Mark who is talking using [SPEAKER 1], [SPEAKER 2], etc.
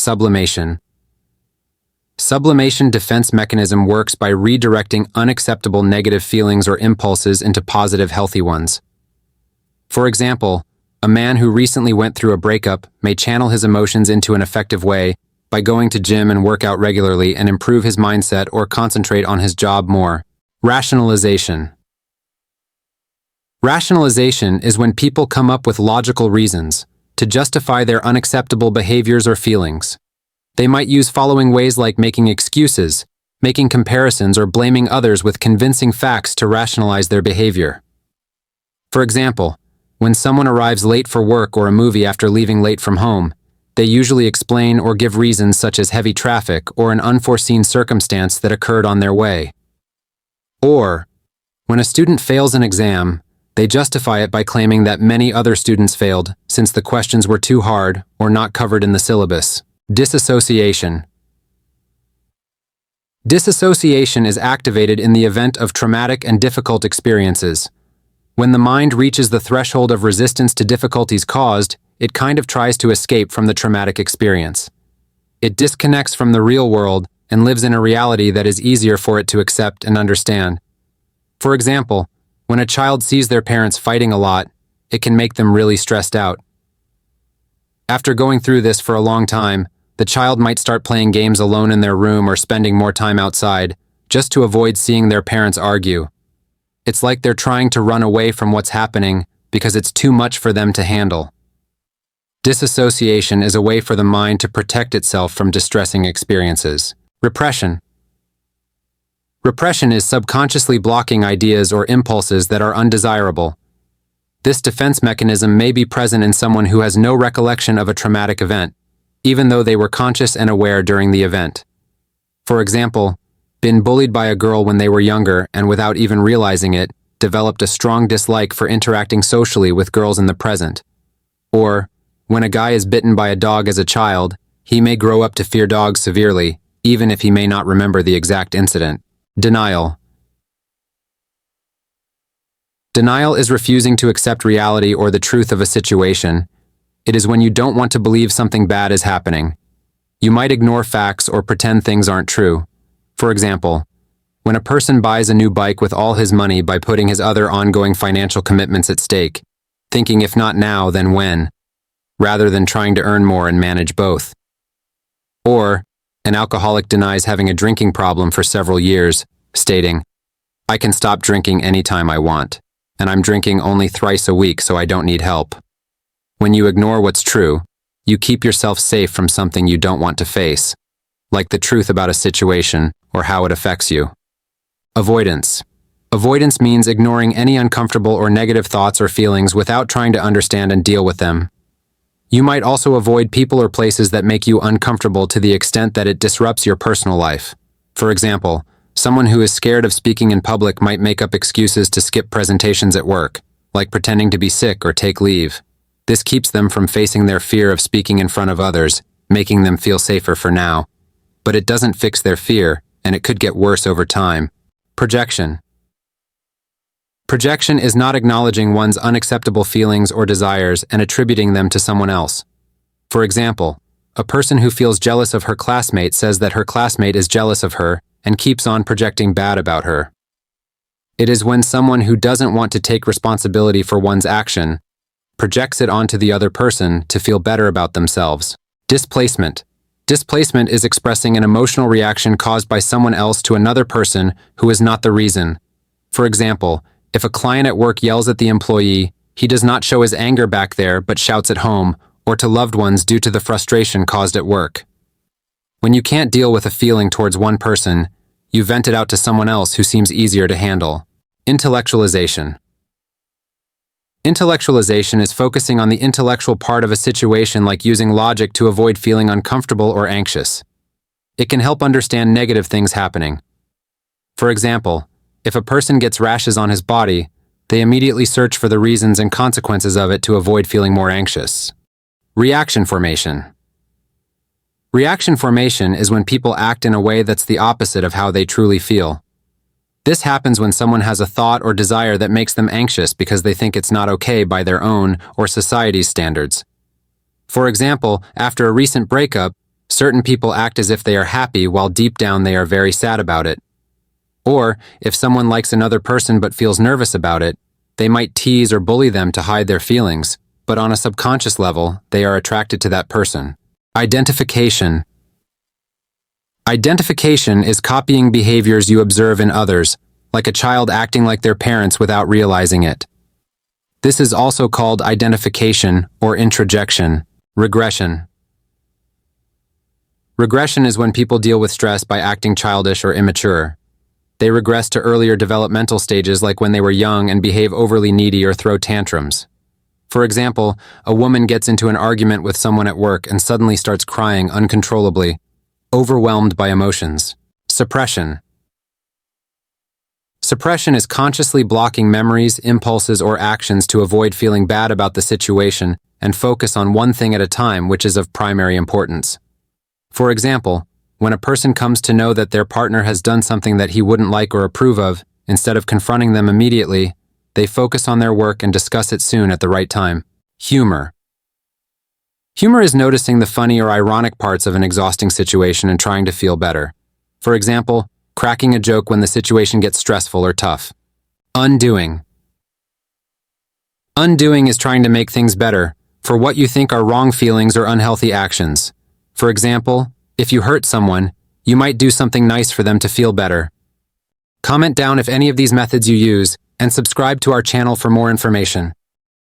[SPEAKER 1] Sublimation. Sublimation defense mechanism works by redirecting unacceptable negative feelings or impulses into positive, healthy ones. For example, a man who recently went through a breakup may channel his emotions into an effective way by going to gym and work out regularly and improve his mindset or concentrate on his job more. Rationalization. Rationalization is when people come up with logical reasons to justify their unacceptable behaviors or feelings. They might use following ways like making excuses, making comparisons, or blaming others with convincing facts to rationalize their behavior. For example, when someone arrives late for work or a movie after leaving late from home, they usually explain or give reasons such as heavy traffic or an unforeseen circumstance that occurred on their way. Or, when a student fails an exam, they justify it by claiming that many other students failed since the questions were too hard or not covered in the syllabus. Disassociation. Disassociation is activated in the event of traumatic and difficult experiences. When the mind reaches the threshold of resistance to difficulties caused, it kind of tries to escape from the traumatic experience. It disconnects from the real world and lives in a reality that is easier for it to accept and understand. For example, when a child sees their parents fighting a lot, it can make them really stressed out. After going through this for a long time, the child might start playing games alone in their room or spending more time outside, just to avoid seeing their parents argue. It's like they're trying to run away from what's happening because it's too much for them to handle. Disassociation is a way for the mind to protect itself from distressing experiences. Repression. Repression is subconsciously blocking ideas or impulses that are undesirable. This defense mechanism may be present in someone who has no recollection of a traumatic event, even though they were conscious and aware during the event. For example, been bullied by a girl when they were younger and without even realizing it, developed a strong dislike for interacting socially with girls in the present. Or, when a guy is bitten by a dog as a child, he may grow up to fear dogs severely, even if he may not remember the exact incident. Denial. Denial is refusing to accept reality or the truth of a situation. It is when you don't want to believe something bad is happening. You might ignore facts or pretend things aren't true. For example, when a person buys a new bike with all his money by putting his other ongoing financial commitments at stake, thinking if not now, then when, rather than trying to earn more and manage both. Or, an alcoholic denies having a drinking problem for several years, stating, "I can stop drinking anytime I want, and I'm drinking only thrice a week so I don't need help." When you ignore what's true, you keep yourself safe from something you don't want to face, like the truth about a situation or how it affects you. Avoidance. Avoidance means ignoring any uncomfortable or negative thoughts or feelings without trying to understand and deal with them. You might also avoid people or places that make you uncomfortable to the extent that it disrupts your personal life. For example, someone who is scared of speaking in public might make up excuses to skip presentations at work, like pretending to be sick or take leave. This keeps them from facing their fear of speaking in front of others, making them feel safer for now. But it doesn't fix their fear, and it could get worse over time. Projection. Projection is not acknowledging one's unacceptable feelings or desires and attributing them to someone else. For example, a person who feels jealous of her classmate says that her classmate is jealous of her and keeps on projecting bad about her. It is when someone who doesn't want to take responsibility for one's action projects it onto the other person to feel better about themselves. Displacement. Displacement is expressing an emotional reaction caused by someone else to another person who is not the reason. For example, if a client at work yells at the employee, he does not show his anger back there but shouts at home or to loved ones due to the frustration caused at work. When you can't deal with a feeling towards one person, you vent it out to someone else who seems easier to handle. Intellectualization. Intellectualization is focusing on the intellectual part of a situation, like using logic to avoid feeling uncomfortable or anxious. It can help understand negative things happening. For example, if a person gets rashes on his body, they immediately search for the reasons and consequences of it to avoid feeling more anxious. Reaction formation. Reaction formation is when people act in a way that's the opposite of how they truly feel. This happens when someone has a thought or desire that makes them anxious because they think it's not okay by their own or society's standards. For example, after a recent breakup, Certain people act as if they are happy while deep down they are very sad about it. Or, if someone likes another person but feels nervous about it, they might tease or bully them to hide their feelings, but on a subconscious level, they are attracted to that person. Identification. Identification is copying behaviors you observe in others, like a child acting like their parents without realizing it. This is also called identification or introjection. Regression. Regression is when people deal with stress by acting childish or immature. They regress to earlier developmental stages like when they were young and behave overly needy or throw tantrums. For example, a woman gets into an argument with someone at work and suddenly starts crying uncontrollably, overwhelmed by emotions. Suppression. Suppression is consciously blocking memories, impulses, or actions to avoid feeling bad about the situation and focus on one thing at a time which is of primary importance. For example, when a person comes to know that their partner has done something that he wouldn't like or approve of, instead of confronting them immediately, they focus on their work and discuss it soon at the right time. Humor. Humor is noticing the funny or ironic parts of an exhausting situation and trying to feel better. For example, cracking a joke when the situation gets stressful or tough. Undoing. Undoing is trying to make things better for what you think are wrong feelings or unhealthy actions. For example, if you hurt someone, you might do something nice for them to feel better. Comment down if any of these methods you use, and subscribe to our channel for more information.